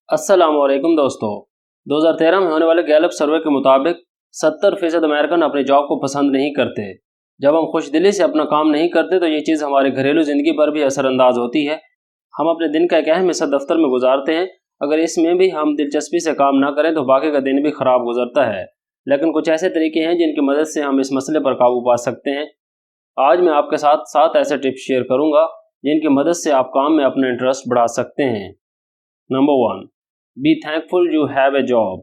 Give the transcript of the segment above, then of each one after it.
अस्सलाम वालेकुम दोस्तों। 2013 में होने वाले गैलप सर्वे के मुताबिक 70% अमेरिकन अपने जॉब को पसंद नहीं करते। जब हम खुश दिली से अपना काम नहीं करते तो ये चीज़ हमारे घरेलू ज़िंदगी पर भी असरअंदाज होती है। हम अपने दिन का एक अहम हिस्सा दफ्तर में गुजारते हैं। अगर इसमें भी हम दिलचस्पी से काम ना करें तो बाकी का दिन भी ख़राब गुजरता है। लेकिन कुछ ऐसे तरीके हैं जिनकी मदद से हम इस मसले पर काबू पा सकते हैं। आज मैं आपके साथ 7 ऐसे टिप्स शेयर करूँगा जिनकी मदद से आप काम में अपना इंटरेस्ट बढ़ा सकते हैं। Number 1, be thankful you have a job.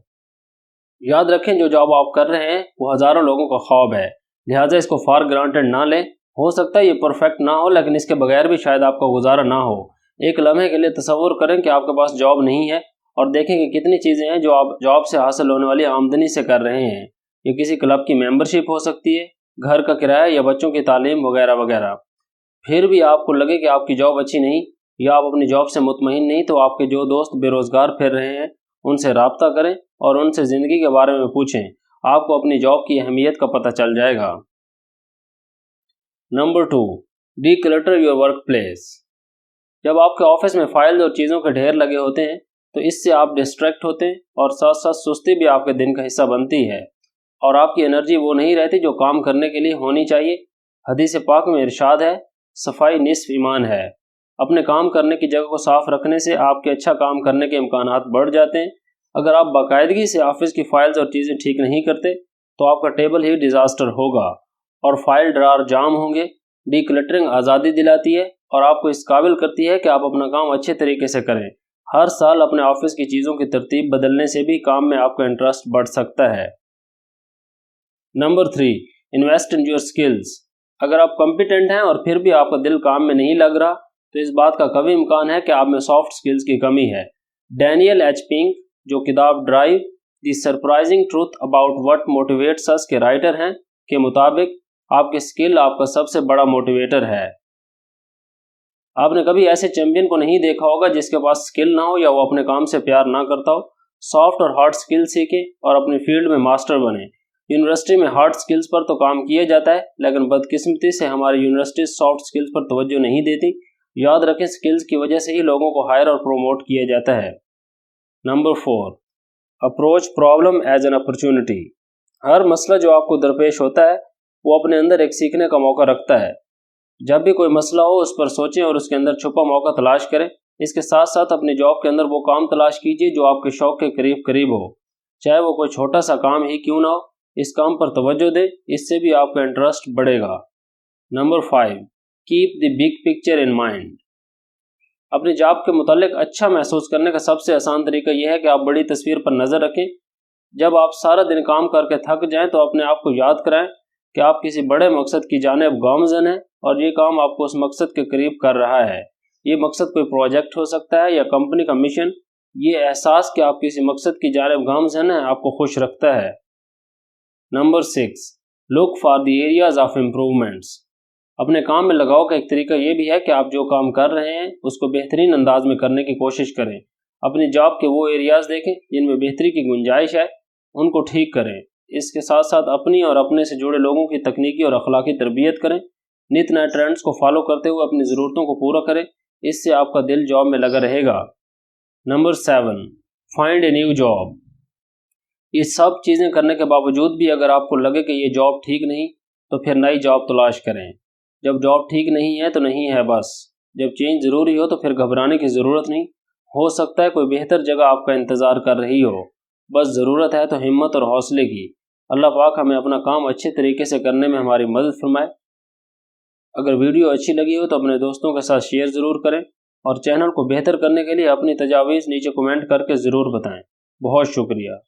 याद रखें, जो जॉब आप कर रहे हैं वो हज़ारों लोगों का ख्वाब है, लिहाजा इसको फॉर ग्रांटेड ना लें। हो सकता है ये परफेक्ट ना हो, लेकिन इसके बगैर भी शायद आपका गुजारा ना हो। एक लम्हे के लिए तसव्वुर करें कि आपके पास जॉब नहीं है और देखें कि कितनी चीज़ें हैं जो आप जॉब से हासिल होने वाली आमदनी से कर रहे हैं। ये किसी क्लब की मेंबरशिप हो सकती है, घर का किराया या बच्चों की तालीम वगैरह वगैरह। फिर भी आपको लगे कि आपकी जॉब अच्छी नहीं या आप अपनी जॉब से मुतमईन नहीं, तो आपके जो दोस्त बेरोज़गार फिर रहे हैं उनसे रब्ता करें और उनसे ज़िंदगी के बारे में पूछें। आपको अपनी जॉब की अहमियत का पता चल जाएगा। Number 2, declutter your work place. जब आपके ऑफिस में फाइल्स और चीज़ों के ढेर लगे होते हैं तो इससे आप डिस्ट्रैक्ट होते हैं और साथ साथ सुस्ती भी आपके दिन का हिस्सा बनती है और आपकी एनर्जी वो नहीं रहती जो काम करने के लिए होनी चाहिए। हदीस पाक में इरशाद है, सफाई निस्फ ईमान है। अपने काम करने की जगह को साफ रखने से आपके अच्छा काम करने के इम्कानात बढ़ जाते हैं। अगर आप बाकायदगी से ऑफिस की फाइल्स और चीज़ें ठीक नहीं करते तो आपका टेबल ही डिज़ास्टर होगा और फाइल ड्रार जाम होंगे। डीक्लटरिंग आज़ादी दिलाती है और आपको इस काबिल करती है कि आप अपना काम अच्छे तरीके से करें। हर साल अपने ऑफिस की चीज़ों की तरतीब बदलने से भी काम में आपका इंटरेस्ट बढ़ सकता है। Number 3, invest in your skills. अगर आप कॉम्पिटेंट हैं और फिर भी आपका दिल काम में नहीं लग रहा तो इस बात का कभी इम्कान है कि आप में सॉफ्ट स्किल्स की कमी है। डैनियल एच पिंक, जो किताब drive the surprising truth about what motivates अस के राइटर हैं, के मुताबिक आपकी स्किल आपका सबसे बड़ा मोटिवेटर है। आपने कभी ऐसे चैंपियन को नहीं देखा होगा जिसके पास स्किल ना हो या वो अपने काम से प्यार ना करता हो। सॉफ्ट और हार्ड स्किल सीखें और अपनी फील्ड में मास्टर बने। यूनिवर्सिटी में हार्ड स्किल्स पर तो काम किया जाता है, लेकिन बदकिस्मती से हमारी यूनिवर्सिटी सॉफ्ट स्किल्स पर तवज्जो नहीं देती। याद रखें, स्किल्स की वजह से ही लोगों को हायर और प्रोमोट किया जाता है। Number 4, approach problem as an opportunity. हर मसला जो आपको दरपेश होता है वो अपने अंदर एक सीखने का मौका रखता है। जब भी कोई मसला हो उस पर सोचें और उसके अंदर छुपा मौका तलाश करें। इसके साथ साथ अपनी जॉब के अंदर वो काम तलाश कीजिए जो आपके शौक के करीब करीब हो, चाहे वो कोई छोटा सा काम ही क्यों ना हो। इस काम पर तवज्जो दें, इससे भी आपका इंटरेस्ट बढ़ेगा। Number 5, keep the big picture in mind. अपनी जॉब के मुतालिक अच्छा महसूस करने का सबसे आसान तरीका यह है कि आप बड़ी तस्वीर पर नज़र रखें। जब आप सारा दिन काम करके थक जाएं तो अपने आप को याद कराएं कि आप किसी बड़े मकसद की जानिब गामज़न हैं और ये काम आपको उस मकसद के करीब कर रहा है। ये मकसद कोई प्रोजेक्ट हो सकता है या कंपनी का मिशन। ये एहसास कि आप किसी मकसद की जानिब गामज़न हैं आपको खुश रखता है। Number 6, look for the areas of improvements. अपने काम में लगाव का एक तरीका ये भी है कि आप जो काम कर रहे हैं उसको बेहतरीन अंदाज में करने की कोशिश करें। अपनी जॉब के वो एरियाज देखें जिनमें बेहतरी की गुंजाइश है, उनको ठीक करें। इसके साथ साथ अपनी और अपने से जुड़े लोगों की तकनीकी और अखलाकी तरबियत करें। नित नए ट्रेंड्स को फॉलो करते हुए अपनी ज़रूरतों को पूरा करें, इससे आपका दिल जॉब में लगा रहेगा। Number 7, find a new job. ये सब चीज़ें करने के बावजूद भी अगर आपको लगे कि ये जॉब ठीक नहीं तो फिर नई जॉब तलाश करें। जब जॉब ठीक नहीं है तो नहीं है बस। जब चेंज ज़रूरी हो तो फिर घबराने की ज़रूरत नहीं। हो सकता है कोई बेहतर जगह आपका इंतज़ार कर रही हो। बस ज़रूरत है तो हिम्मत और हौसले की। अल्लाह पाक हमें अपना काम अच्छे तरीके से करने में हमारी मदद फरमाए। अगर वीडियो अच्छी लगी हो तो अपने दोस्तों के साथ शेयर ज़रूर करें और चैनल को बेहतर करने के लिए अपनी तजावीज़ नीचे कमेंट करके ज़रूर बताएं। बहुत शुक्रिया।